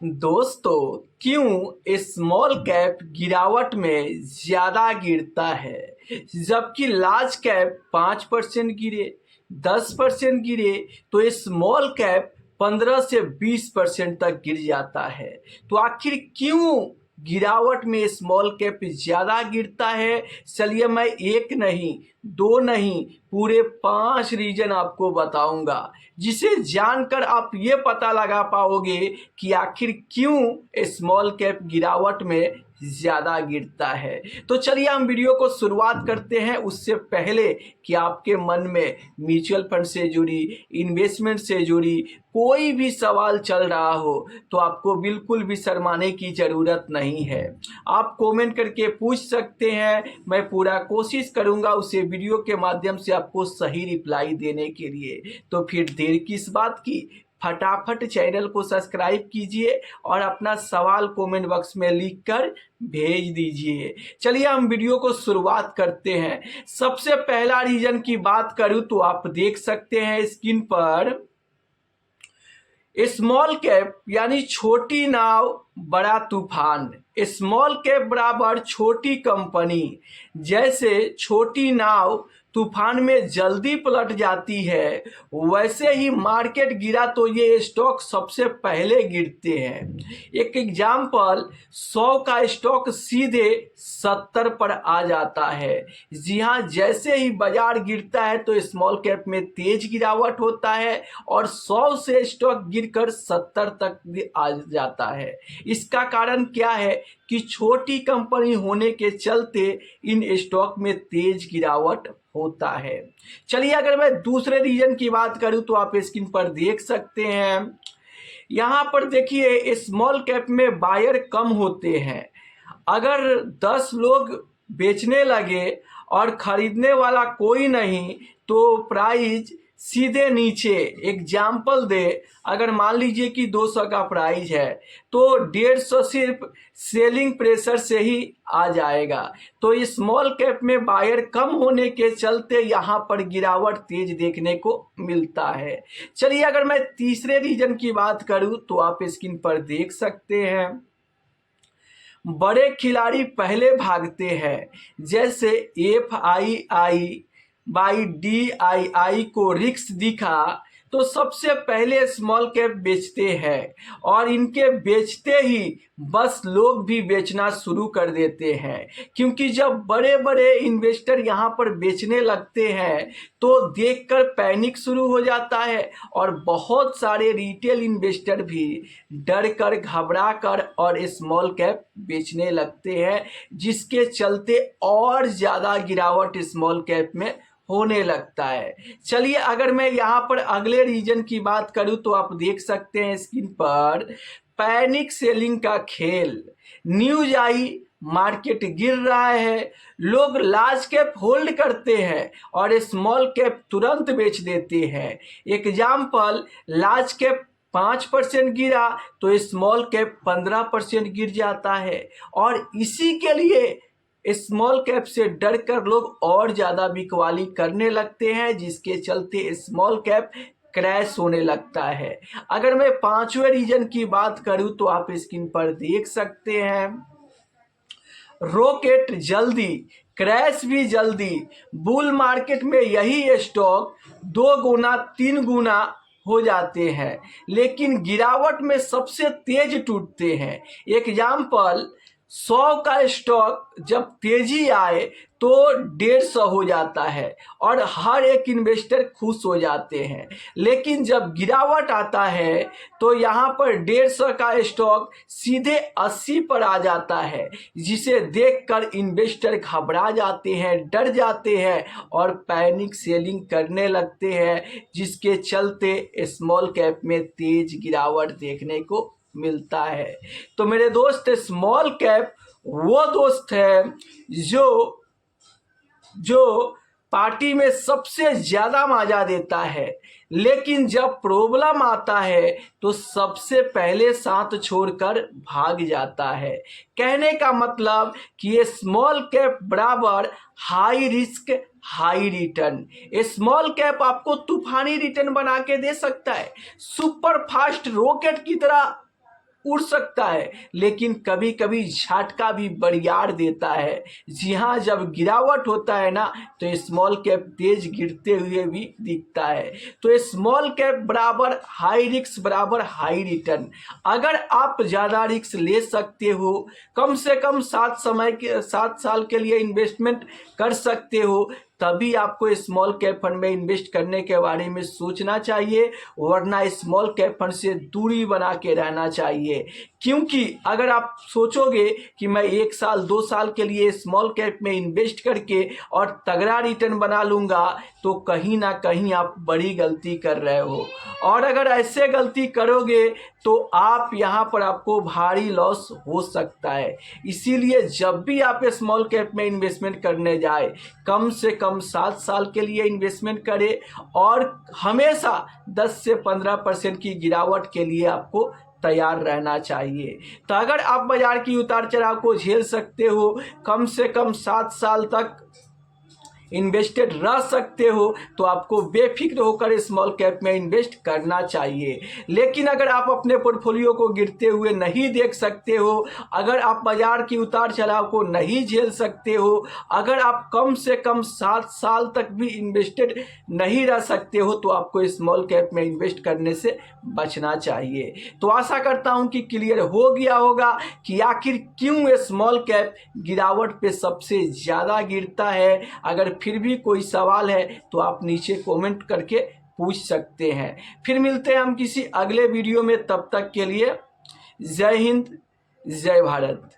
दोस्तों, क्यों small cap गिरावट में ज़्यादा गिरता है जबकि लार्ज कैप 5% गिरे, 10% गिरे तो स्मॉल कैप 15 से 20% तक गिर जाता है। तो आखिर क्यों गिरावट में स्मॉल कैप ज़्यादा गिरता है? चलिए मैं एक नहीं, दो नहीं, पूरे 5 रीजन आपको बताऊंगा, जिसे जानकर आप ये पता लगा पाओगे कि आखिर क्यों स्मॉल कैप गिरावट में ज़्यादा गिरता है। तो चलिए हम वीडियो को शुरुआत करते हैं। उससे पहले कि आपके मन में म्यूचुअल फंड से जुड़ी, इन्वेस्टमेंट से जुड़ी कोई भी सवाल चल रहा हो तो आपको बिल्कुल भी शर्माने की ज़रूरत नहीं है। आप कमेंट करके पूछ सकते हैं, मैं पूरा कोशिश करूंगा उसे वीडियो के माध्यम से आपको सही रिप्लाई देने के लिए। तो फिर देर किस बात की, फटाफट चैनल को सब्सक्राइब कीजिए और अपना सवाल कमेंट बॉक्स में लिखकर भेज दीजिए। चलिए हम वीडियो को शुरुआत करते हैं। सबसे पहला रीजन की बात करूं तो आप देख सकते हैं स्क्रीन पर, स्मॉल कैप यानी छोटी नाव बड़ा तूफान। स्मॉल कैप बराबर छोटी कंपनी। जैसे छोटी नाव तूफान में जल्दी पलट जाती है, वैसे ही मार्केट गिरा तो ये स्टॉक सबसे पहले गिरते हैं। एक एग्जाम्पल, 100 का स्टॉक सीधे 70 पर आ जाता है। जी हाँ, जैसे ही बाजार गिरता है तो स्मॉल कैप में तेज गिरावट होता है और 100 से स्टॉक गिरकर 70 तक भी आ जाता है। इसका कारण क्या है कि छोटी कंपनी होने के चलते इन स्टॉक में तेज गिरावट होता है। चलिए अगर मैं दूसरे रीजन की बात करूं तो आप स्क्रीन पर देख सकते हैं, यहाँ पर देखिए स्मॉल कैप में बायर कम होते हैं। अगर 10 लोग बेचने लगे और खरीदने वाला कोई नहीं तो प्राइस सीधे नीचे। एग्जाम्पल दे, अगर मान लीजिए कि 200 का प्राइस है तो 150 सिर्फ सेलिंग प्रेशर से ही आ जाएगा। तो स्मॉल कैप में बायर कम होने के चलते यहाँ पर गिरावट तेज देखने को मिलता है। चलिए अगर मैं तीसरे रीजन की बात करूँ तो आप स्क्रीन पर देख सकते हैं, बड़े खिलाड़ी पहले भागते हैं। जैसे FII बाई DII को रिस्क दिखा तो सबसे पहले स्मॉल कैप बेचते हैं और इनके बेचते ही बस लोग भी बेचना शुरू कर देते हैं, क्योंकि जब बड़े बड़े इन्वेस्टर यहाँ पर बेचने लगते हैं तो देखकर पैनिक शुरू हो जाता है और बहुत सारे रिटेल इन्वेस्टर भी डर कर, घबरा कर और स्मॉल कैप बेचने लगते हैं, जिसके चलते और ज़्यादा गिरावट स्मॉल कैप में होने लगता है। चलिए अगर मैं यहाँ पर अगले रीजन की बात करूँ तो आप देख सकते हैं स्क्रीन पर, पैनिक सेलिंग का खेल। न्यूज आई, मार्केट गिर रहा है, लोग लार्ज कैप होल्ड करते हैं और स्मॉल कैप तुरंत बेच देते हैं। एग्जाम्पल, लार्ज कैप 5% गिरा तो स्मॉल कैप 15% गिर जाता है और इसी के लिए स्मॉल कैप से डरकर लोग और ज़्यादा बिकवाली करने लगते हैं, जिसके चलते स्मॉल कैप क्रैश होने लगता है। अगर मैं पांचवें रीजन की बात करूं तो आप स्क्रीन पर देख सकते हैं, रॉकेट जल्दी, क्रैश भी जल्दी। बुल मार्केट में यही स्टॉक 2 गुना 3 गुना हो जाते हैं, लेकिन गिरावट में सबसे तेज टूटते हैं। एग्जाम्पल, 100 का स्टॉक जब तेजी आए तो 150 हो जाता है और हर एक इन्वेस्टर खुश हो जाते हैं, लेकिन जब गिरावट आता है तो यहाँ पर 150 का स्टॉक सीधे 80 पर आ जाता है, जिसे देखकर इन्वेस्टर घबरा जाते हैं, डर जाते हैं और पैनिक सेलिंग करने लगते हैं, जिसके चलते स्मॉल कैप में तेज गिरावट देखने को मिलता है। तो मेरे दोस्त, स्मॉल कैप वो दोस्त है जो पार्टी में सबसे ज्यादा मजा देता है, लेकिन जब प्रॉब्लम आता है तो सबसे पहले साथ छोड़कर भाग जाता है। कहने का मतलब कि ये स्मॉल कैप बराबर high risk high return. Small cap आपको तूफानी रिटर्न बना के दे सकता है, सुपर फास्ट रॉकेट की तरह उड़ सकता है, लेकिन कभी कभी झटका भी बरियार देता है। जी हाँ, जब गिरावट होता है ना तो स्मॉल कैप तेज गिरते हुए भी दिखता है। तो स्मॉल कैप बराबर हाई रिस्क बराबर हाई रिटर्न। अगर आप ज़्यादा रिस्क ले सकते हो, कम से कम 7 साल के लिए इन्वेस्टमेंट कर सकते हो, तभी आपको स्मॉल कैप फंड में इन्वेस्ट करने के बारे में सोचना चाहिए, वरना स्मॉल कैप फंड से दूरी बना के रहना चाहिए। क्योंकि अगर आप सोचोगे कि मैं 1 साल 2 साल के लिए स्मॉल कैप में इन्वेस्ट करके और तगड़ा रिटर्न बना लूँगा, तो कहीं ना कहीं आप बड़ी गलती कर रहे हो। और अगर ऐसे गलती करोगे तो आप यहाँ पर आपको भारी लॉस हो सकता है। इसीलिए जब भी आप स्मॉल कैप में इन्वेस्टमेंट करने जाए, कम से कम 7 साल के लिए इन्वेस्टमेंट करें और हमेशा 10 से 15% की गिरावट के लिए आपको तैयार रहना चाहिए। तो अगर आप बाजार की उतार चढ़ाव को झेल सकते हो, कम से कम 7 साल तक इन्वेस्टेड रह सकते हो, तो आपको बेफिक्र होकर स्मॉल कैप में इन्वेस्ट करना चाहिए। लेकिन अगर आप अपने पोर्टफोलियो को गिरते हुए नहीं देख सकते हो, अगर आप बाजार की उतार चढ़ाव को नहीं झेल सकते हो, अगर आप कम से कम 7 साल तक भी इन्वेस्टेड नहीं रह सकते हो, तो आपको स्मॉल कैप में इन्वेस्ट करने से बचना चाहिए। तो आशा करता हूं कि क्लियर हो गया होगा कि आखिर क्यों स्मॉल कैप गिरावट पे सबसे ज़्यादा गिरता है। अगर फिर भी कोई सवाल है तो आप नीचे कमेंट करके पूछ सकते हैं। फिर मिलते हैं हम किसी अगले वीडियो में, तब तक के लिए जय हिंद, जय भारत।